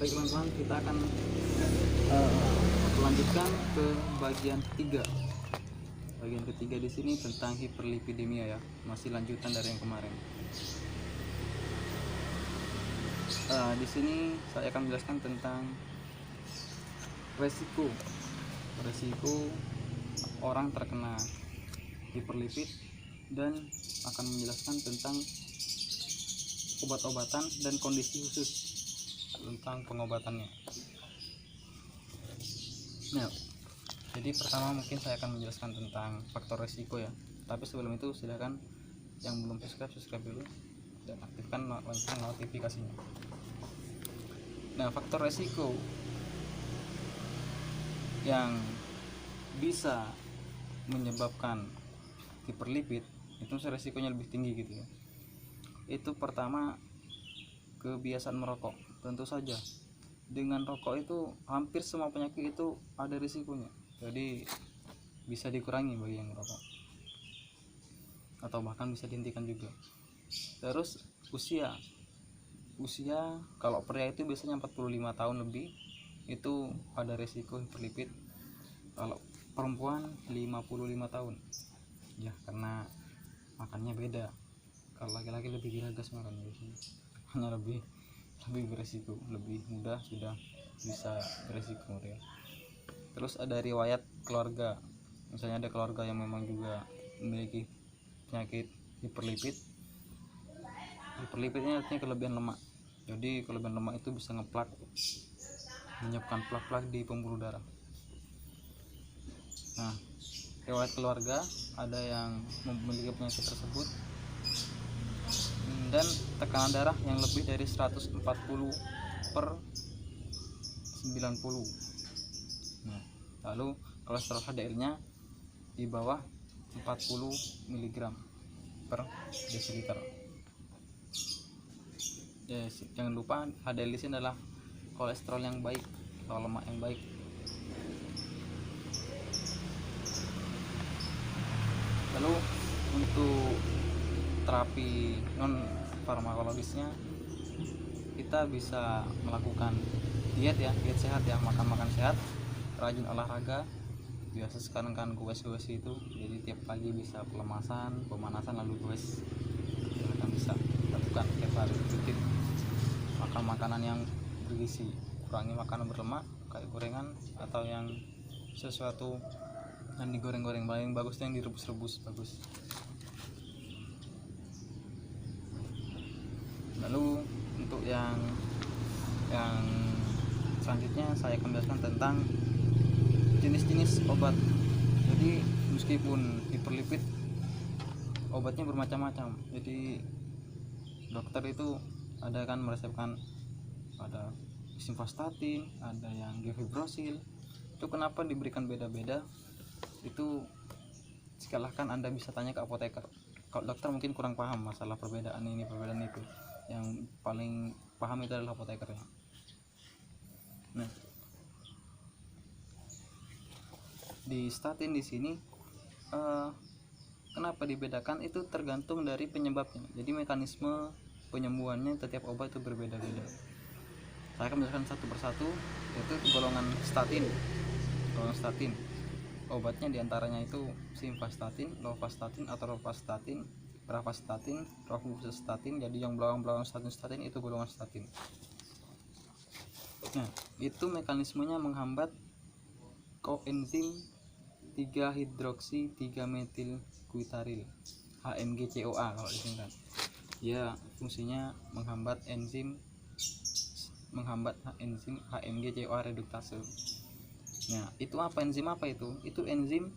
Baik teman-teman, kita akan melanjutkan ke bagian ketiga. Bagian ketiga di sini tentang hiperlipidemia ya, masih lanjutan dari yang kemarin. Di sini saya akan menjelaskan tentang resiko orang terkena hiperlipid dan akan menjelaskan tentang obat-obatan dan kondisi khusus tentang pengobatannya. Nah, jadi pertama mungkin saya akan menjelaskan tentang faktor resiko ya. Tapi sebelum itu silahkan yang belum subscribe dulu dan aktifkan lonceng notifikasinya. Nah, faktor resiko yang bisa menyebabkan hiperlipid itu resikonya lebih tinggi gitu ya. Itu pertama, kebiasaan merokok. Tentu saja dengan rokok itu hampir semua penyakit itu ada risikonya, jadi bisa dikurangi bagi yang merokok atau bahkan bisa dihentikan juga. Terus usia kalau pria itu biasanya 45 tahun lebih itu ada risiko hiperlipid. Kalau perempuan 55 tahun ya, karena makannya beda. Kalau laki-laki lebih giragas makannya biasanya, hanya lebih beresiko, lebih mudah sudah bisa beresiko ya. Terus ada riwayat keluarga, misalnya ada keluarga yang memang juga memiliki penyakit hiperlipidnya artinya kelebihan lemak. Jadi kelebihan lemak itu bisa ngeplak, menyebabkan plak-plak di pembuluh darah. Nah, riwayat keluarga ada yang memiliki penyakit tersebut, dan tekanan darah yang lebih dari 140/90. Nah, lalu kolesterol HDL-nya di bawah 40 mg/dl. Jangan lupa HDL di sini adalah kolesterol yang baik atau lemak yang baik. Lalu untuk terapi non farmakologisnya kita bisa melakukan diet sehat ya, makan sehat, rajin olahraga. Biasa sekarang kan goes itu, jadi tiap pagi bisa pemanasan lalu goes. Kita bisa lakukan tiap hari rutin. Makan makanan yang bergizi, kurangi makanan berlemak kayak gorengan atau yang sesuatu yang digoreng-goreng. Paling bagus yang direbus-rebus bagus. Lalu untuk yang selanjutnya saya akan menjelaskan tentang jenis-jenis obat. Jadi meskipun hiperlipid obatnya bermacam-macam, jadi dokter itu ada kan meresepkan, ada simvastatin, ada yang gefibrosil. Itu kenapa diberikan beda-beda, itu silahkan Anda bisa tanya ke apoteker. Kalau dokter mungkin kurang paham masalah perbedaan ini perbedaan itu, yang paling paham itu adalah apotekernya. Nah, di statin di sini kenapa dibedakan, itu tergantung dari penyebabnya. Jadi mekanisme penyembuhannya setiap obat itu berbeda-beda. Saya akan menjelaskan satu persatu, yaitu golongan statin. Obatnya diantaranya itu simvastatin, lovastatin atau rovastatin, pravastatin, rosuvastatin. Jadi yang belakang statin itu golongan statin. Nah, itu mekanismenya menghambat koenzim 3-hidroksi 3-metilguitaril, HMG-CoA kalau disingkat. Ya, fungsinya menghambat enzim HMG-CoA reduktase. Nah, itu apa, enzim apa itu? Itu enzim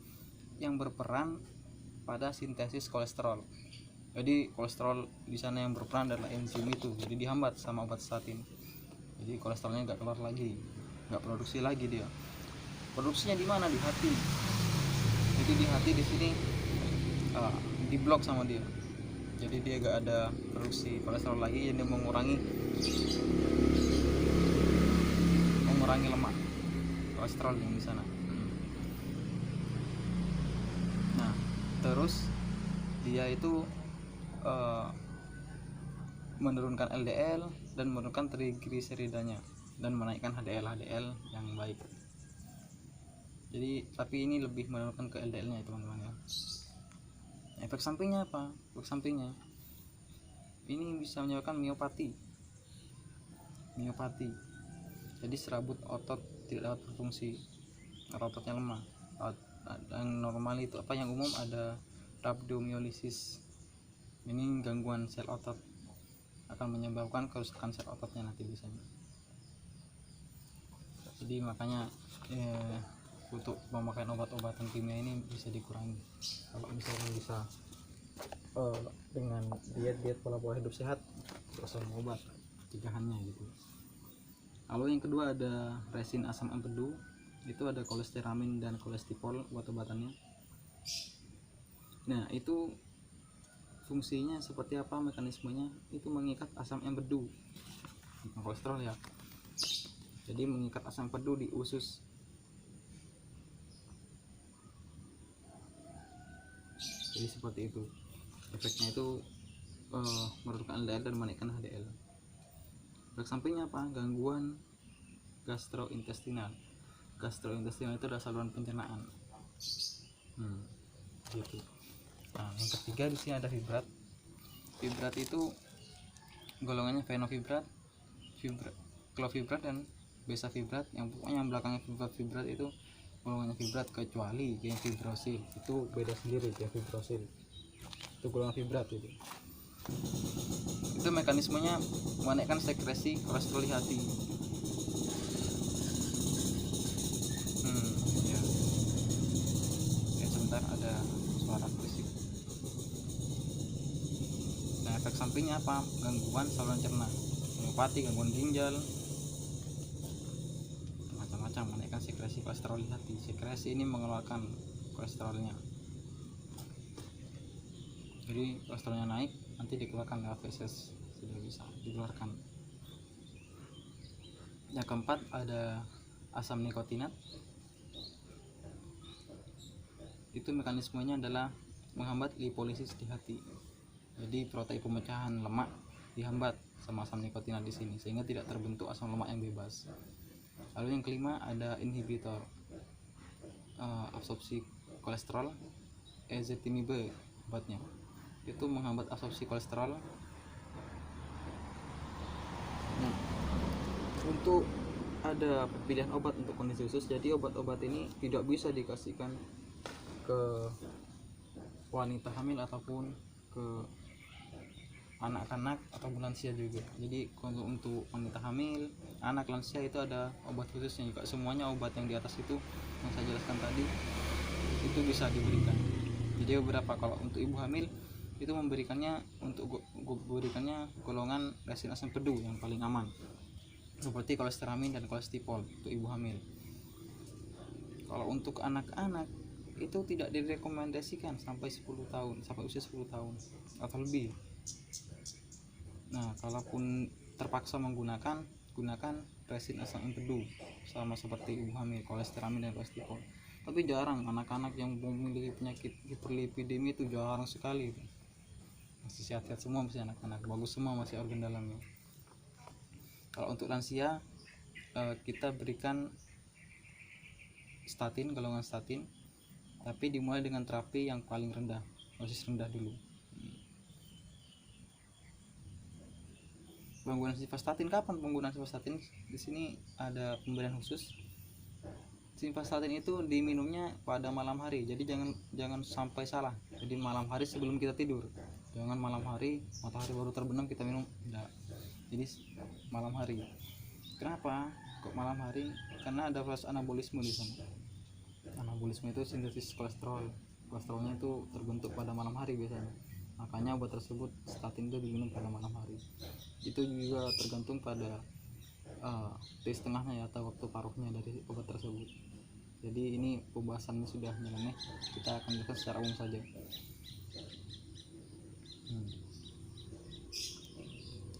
yang berperan pada sintesis kolesterol. Jadi kolesterol di sana yang berperan adalah enzim itu, jadi dihambat sama obat statin. Jadi kolesterolnya nggak keluar lagi, nggak produksi lagi dia. Produksinya di mana? Di hati. Jadi di hati di sini diblok sama dia. Jadi dia nggak ada produksi kolesterol lagi, jadi dia mengurangi lemak kolesterol yang di sana. Nah, terus dia itu menurunkan LDL dan menurunkan trigliseridanya. dan menaikkan HDL yang baik. Jadi tapi ini lebih menurunkan ke LDL-nya ya teman-teman ya. Efek sampingnya apa? Efek sampingnya ini bisa menyebabkan miopati. Jadi serabut otot tidak dapat berfungsi, ototnya lemah. Yang normal itu yang umum ada rhabdomyolysis. Ini gangguan sel otot, akan menyebabkan kerusakan sel ototnya nanti biasanya. Jadi makanya untuk pemakaian obat-obatan kimia ini bisa dikurangi kalau misalnya bisa dengan diet pola hidup sehat, terus sama obat pencegahannya gitu. Lalu yang kedua ada resin asam empedu, itu ada kolesteramin dan kolesterol obat-obatannya. Nah itu fungsinya seperti apa, mekanismenya itu mengikat asam empedu, bukan kolesterol ya. Jadi mengikat asam empedu di usus. Jadi seperti itu efeknya, itu menurunkan LDL dan menaikkan HDL. Efek sampingnya apa? Gangguan gastrointestinal. Gastrointestinal itu adalah saluran pencernaan. Gitu. Nah, yang ketiga di sini ada fibrat. Fibrat itu golongannya fenofibrat, clovibrat dan besafibrat. Yang pokoknya yang belakangnya fibrat itu golongannya fibrat, kecuali yang fibrosil itu beda sendiri. Yang fibrosil itu golongan fibrat itu mekanismenya menaikkan sekresi kolesterol hati. Ya. Oke, sebentar ada suara berisik. Nah efek sampingnya apa? Gangguan saluran cerna, miopati, gangguan ginjal, macam-macam, menaikkan sekresi kolesterol hati. Sekresi ini mengeluarkan kolesterolnya. Jadi kolesterolnya naik, nanti dikeluarkan lewat feses, sudah bisa dikeluarkan. Yang keempat ada asam nikotinat. Itu mekanismenya adalah menghambat lipolisis di hati. Jadi protein pemecahan lemak dihambat sama asam nikotinat di sini, sehingga tidak terbentuk asam lemak yang bebas. Lalu yang kelima ada inhibitor absorpsi kolesterol, ezetimibe obatnya. Itu menghambat absorpsi kolesterol. Untuk ada pilihan obat untuk kondisi khusus, jadi obat-obat ini tidak bisa dikasihkan ke wanita hamil ataupun ke anak-anak atau lansia juga. Jadi untuk wanita hamil, anak, lansia itu ada obat khususnya juga. Semuanya obat yang di atas itu yang saya jelaskan tadi itu bisa diberikan. Jadi beberapa kalau untuk ibu hamil itu memberikannya golongan resin asam empedu yang paling aman, seperti kolesteramin dan kolesterol untuk ibu hamil. Kalau untuk anak-anak itu tidak direkomendasikan sampai 10 tahun, sampai usia 10 tahun atau lebih. Nah, kalaupun terpaksa gunakan resin asam empedu sama seperti ibu hamil, kolesteramin dan kolesterol. Tapi jarang anak-anak yang memiliki penyakit hiperlipidemia, itu jarang sekali. Masih sehat-sehat semua, masih anak-anak bagus semua, masih organ dalamnya. Kalau untuk lansia kita berikan statin, golongan statin, tapi dimulai dengan terapi yang paling rendah, dosis rendah dulu. Penggunaan simvastatin, kapan penggunaan simvastatin? Di sini ada pemberian khusus. Simvastatin itu diminumnya pada malam hari, jadi jangan sampai salah. Jadi malam hari sebelum kita tidur, jangan malam hari matahari baru terbenam kita minum, tidak. Jadi malam hari. Kenapa kok malam hari? Karena ada proses anabolisme di sana. Anabolisme itu sintesis kolesterolnya itu terbentuk pada malam hari biasanya. Makanya obat tersebut, statin, itu diminum pada malam hari. Itu juga tergantung pada dari setengahnya ya, atau waktu paruhnya dari obat tersebut. Jadi ini pembahasannya sudah nyeleneh, kita akan jelaskan secara umum saja.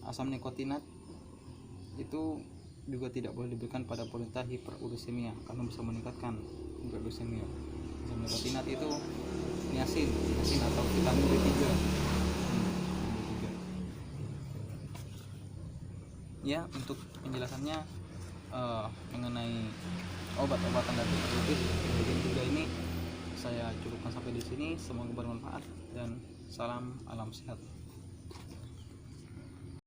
Asam nikotinat itu juga tidak boleh diberikan pada penderita hiperuricemia karena bisa meningkatkan hiperuricemia. Asam nikotinat itu niacin atau vitamin B3. Ya, untuk penjelasannya mengenai obat-obatan dari terlebih kemudian juga ini saya cukupkan sampai di sini. Semoga bermanfaat dan salam alam sehat.